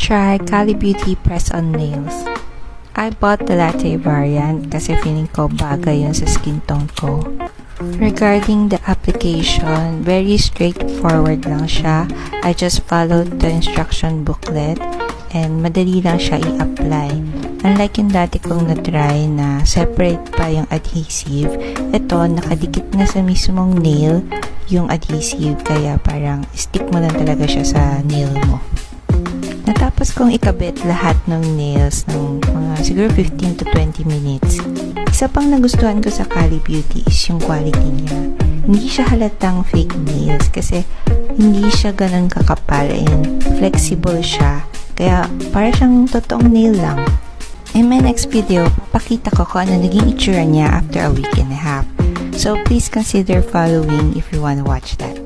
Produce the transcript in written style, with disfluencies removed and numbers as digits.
try Cali Beauty Press-On Nails. I bought the latte variant kasi feeling ko bagay yun sa skin tone ko. Regarding the application, very straightforward lang siya. I just followed the instruction booklet and madali lang siya i-apply. Unlike yung dati kong na-try na separate pa yung adhesive, ito nakadikit na sa mismong nail yung adhesive kaya parang stick mo lang talaga siya sa nail mo. Natapos kong ikabit lahat ng nails ng mga siguro 15 to 20 minutes. Isa pang nagustuhan ko sa Cali Beauty is yung quality niya. Hindi siya halatang fake nails kasi hindi siya ganun kakapal and flexible siya. Kaya para siyang totoong nail lang. In my next video, papakita ko kung ano naging itsura niya after a week and a half. So please consider following if you want to watch that.